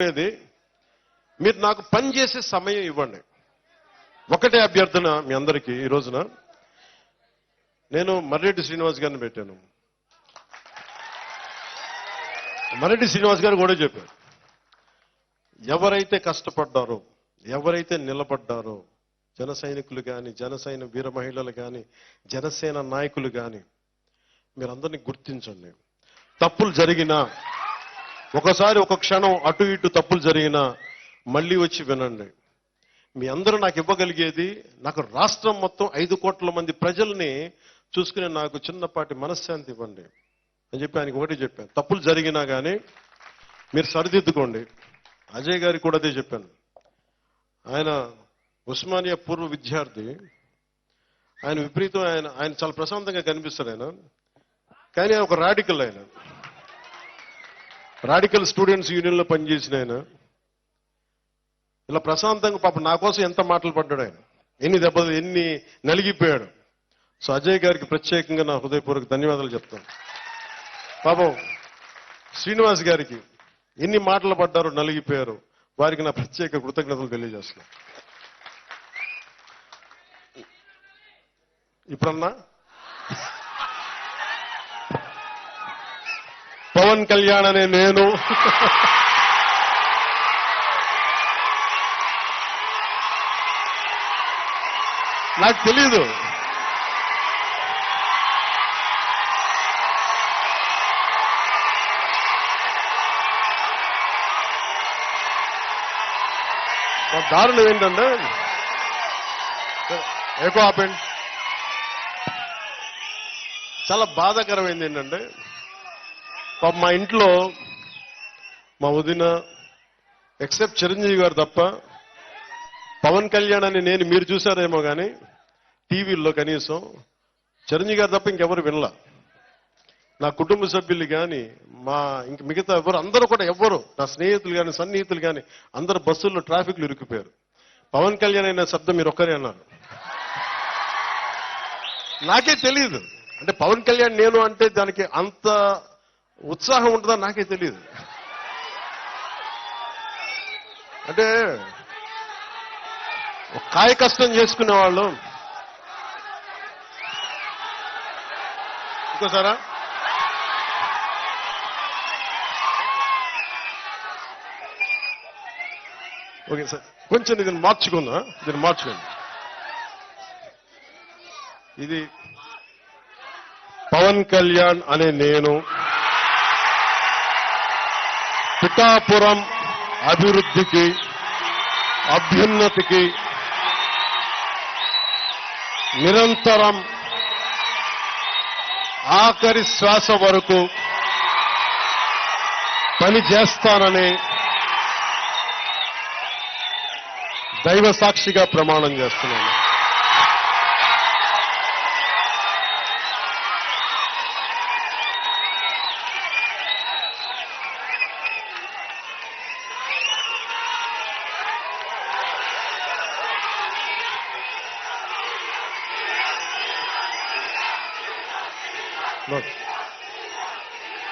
మీరు నాకు పని చేసే సమయం ఇవ్వండి. ఒకటే అభ్యర్థన మీ అందరికీ. ఈ రోజున నేను మర్రెడ్డి శ్రీనివాస్ గారిని పెట్టాను. మర్రెడ్డి శ్రీనివాస్ గారు కూడా చెప్పారు, ఎవరైతే కష్టపడ్డారో, ఎవరైతే నిలబడ్డారో, జన సైనికులు కానీ, జనసేన వీర మహిళలు కానీ, జనసేన నాయకులు కానీ, మీరందరినీ గుర్తించండి. తప్పులు జరిగినా, ఒకసారి ఒక క్షణం అటు ఇటు తప్పులు జరిగినా మళ్ళీ వచ్చి వినండి. మీ అందరూ నాకు ఇవ్వగలిగేది, నాకు రాష్ట్రం మొత్తం 5 కోట్ల మంది ప్రజల్ని చూసుకునే నాకు చిన్నపాటి మనశ్శాంతి ఇవ్వండి అని చెప్పి ఆయనకి ఒకటి చెప్పాను. తప్పులు జరిగినా కానీ మీరు సరిదిద్దుకోండి. అజయ్ గారికి కూడా అదే చెప్పాను. ఆయన ఉస్మానియా పూర్వ విద్యార్థి. ఆయన విపరీతం, ఆయన చాలా ప్రశాంతంగా కనిపిస్తాడు ఆయన, కానీ ఆయన ఒక రాడికల్. ఆయన రాడికల్ స్టూడెంట్స్ యూనియన్లో పనిచేసిన ఆయన ఇలా ప్రశాంతంగా పాపం నా కోసం ఎంత మాటలు పడ్డాడు ఆయన, ఎన్ని దెబ్బలు, ఎన్ని నలిగిపోయాడు. సో అజయ్ గారికి ప్రత్యేకంగా నా హృదయపూర్వక ధన్యవాదాలు చెప్తాను. పాపం శ్రీనివాస్ గారికి ఎన్ని మాటలు పడ్డారో, నలిగిపోయారు, వారికి నా ప్రత్యేక కృతజ్ఞతలు తెలియజేస్తున్నాను. ఇప్పుడన్నా పవన్ కళ్యాణ్ అనే నేను నాకు తెలీదు. దారుణం ఏంటంటే, ఎక్కువ ఆపండి, చాలా బాధాకరమైంది ఏంటంటే, మా ఇంట్లో మా వదిన ఎక్సెప్ట్ చిరంజీవి గారు తప్ప, పవన్ కళ్యాణ్ అని నేను మీరు చూసారేమో కానీ టీవీల్లో కనీసం చిరంజీవి గారు తప్ప ఇంకెవరు వినలా. నా కుటుంబ సభ్యులు కానీ, ఇంక మిగతా ఎవరు, అందరూ కూడా ఎవ్వరు, నా స్నేహితులు కానీ, సన్నిహితులు కానీ అందరూ బస్సుల్లో ట్రాఫిక్లు ఇరుక్కుపోయారు. పవన్ కళ్యాణ్ అయిన శబ్దం మీరు ఒక్కరే అన్నారు. నాకే తెలియదు, అంటే పవన్ కళ్యాణ్ నేను అంటే దానికి అంత ఉత్సాహం ఉంటుందా నాకే తెలియదు. అంటే కాయ కష్టం చేసుకునే వాళ్ళు. ఇంకోసారా ఓకే సార్, కొంచెం దీన్ని మార్చుకుందా, దీన్ని మార్చుకోండి. ఇది పవన్ కళ్యాణ్ అనే నేను పిఠాపురం అభివృద్ధికి, అభ్యున్నతికి నిరంతరం ఆఖరి శ్వాస వరకు పని చేస్తానని దైవ సాక్షిగా ప్రమాణం చేస్తున్నాను.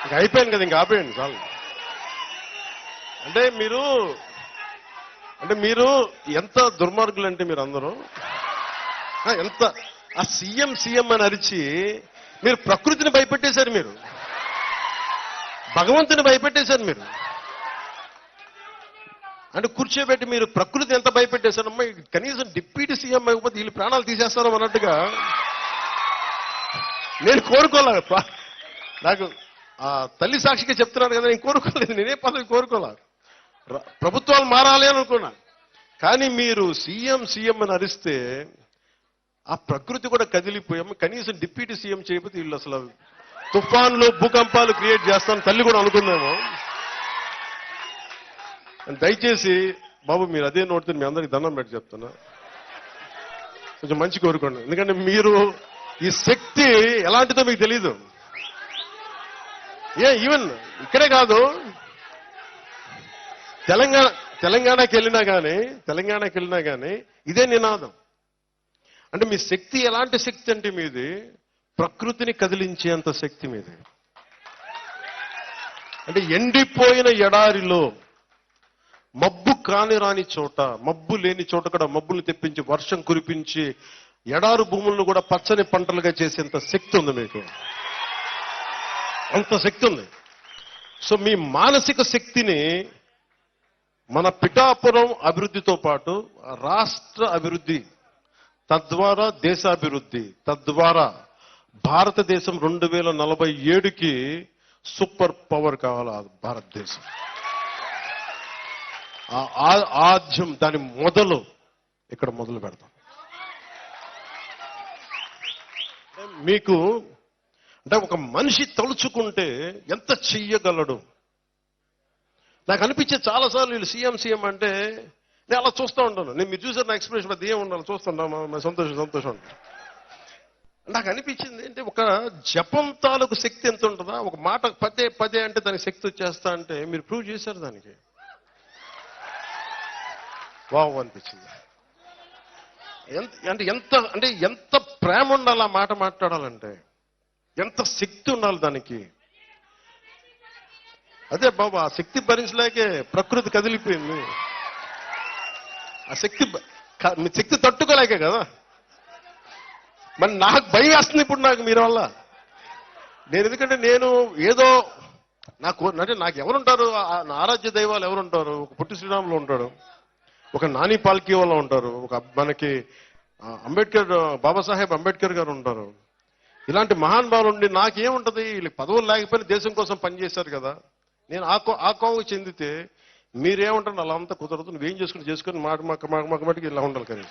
ఇంకా అయిపోయింది కదా, ఇంకా ఆపేయండి చాలు. అంటే మీరు ఎంత దుర్మార్గులు అంటే, మీరు అందరూ ఎంత ఆ సీఎం సీఎం అని అరిచి మీరు ప్రకృతిని భయపెట్టేశారు, మీరు భగవంతుని భయపెట్టేశారు. మీరు అంటే కూర్చోబెట్టి మీరు ప్రకృతి ఎంత భయపెట్టేశారమ్మా, కనీసం డిప్యూటీ సీఎం అయిపోతే వీళ్ళు ప్రాణాలు తీసేస్తారో అన్నట్టుగా నేను కోరుకోలే. నాకు ఆ తల్లి సాక్షిగా చెప్తున్నాను కదా, నేను కోరుకోలేదు, నేనే పదవి కోరుకోలే. ప్రభుత్వాలు మారాలి అని అనుకున్నా. కానీ మీరు సీఎం సీఎం అని అరిస్తే ఆ ప్రకృతి కూడా కదిలిపోయాము. కనీసం డిప్యూటీ సీఎం చేయకపోతే వీళ్ళు అసలు తుఫాన్లు, భూకంపాలు క్రియేట్ చేస్తాను తల్లి కూడా అనుకుందాము. దయచేసి బాబు మీరు అదే నోటితో మీ అందరికి దండం పెట్టి చెప్తున్నా, కొంచెం మంచి కోరుకోండి. ఎందుకంటే మీరు ఈ శక్తి ఎలాంటిదో మీకు తెలీదు. ఈవెన్ ఇక్కడే కాదు, తెలంగాణకి వెళ్ళినా కానీ ఇదే నినాదం. అంటే మీ శక్తి ఎలాంటి శక్తి అంటే మీది ప్రకృతిని కదిలించేంత శక్తి మీది. అంటే ఎండిపోయిన ఎడారిలో మబ్బు కాని రాని చోట, మబ్బు లేని చోట కూడా మబ్బులు తెప్పించి వర్షం కురిపించి ఎడారు భూములను కూడా పచ్చని పంటలుగా చేసేంత శక్తి ఉంది మీకు. అంత శక్తి ఉంది. సో మీ మానసిక శక్తిని మన పిఠాపురం అభివృద్ధితో పాటు రాష్ట్ర అభివృద్ధి, తద్వారా దేశాభివృద్ధి, తద్వారా భారతదేశం 2047కి సూపర్ పవర్ కావాలి భారతదేశం. ఆద్యం దాని మొదలు ఇక్కడ మొదలు పెడతాం. మీకు అంటే ఒక మనిషి తలుచుకుంటే ఎంత చెయ్యగలడు. నాకు అనిపించే చాలాసార్లు వీళ్ళు సీఎం అంటే నేను అలా చూస్తూ ఉంటాను. నేను మీరు చూసారు నా ఎక్స్ప్రెషన్ అది ఏం ఉండాలి చూస్తుంటా, సంతోషం. నాకు అనిపించింది అంటే ఒక జపం తాలూకు శక్తి ఎంత ఉంటుందా, ఒక మాట పదే అంటే దానికి శక్తి వచ్చేస్తా అంటే మీరు ప్రూవ్ చేశారు దానికి. వావ్ అనిపించింది. ఎంత ప్రేమ ఉండాలి ఆ మాట మాట్లాడాలంటే, ఎంత శక్తి ఉండాలి దానికి. అదే బాబా ఆ శక్తి భరించలేకే ప్రకృతి కదిలిపోయింది. ఆ శక్తి తట్టుకోలేకే కదా. మరి నాకు భయం వేస్తుంది ఇప్పుడు నాకు మీరు వల్ల. ఎందుకంటే నేను ఏదో నాకు ఎవరుంటారు, నా ఆరాధ్య దైవాలు ఎవరుంటారు. ఒక పుట్టి శ్రీరాములు ఉంటాడు, ఒక నాని పాల్కీ వాళ్ళు ఉంటారు, ఒక మనకి అంబేద్కర్, బాబాసాహెబ్ అంబేద్కర్ గారు ఉంటారు. ఇలాంటి మహానుభావులు ఉండి నాకేముంటది, వీళ్ళకి పదవులు లేకపోయినా దేశం కోసం పనిచేశారు కదా. నేను ఆ కోవకు చెందితే మీరేమంటారు అలా అంతా కుదరదు, నువ్వేం చేసుకుని మాట మటుకు ఇలా ఉండాలి కానీ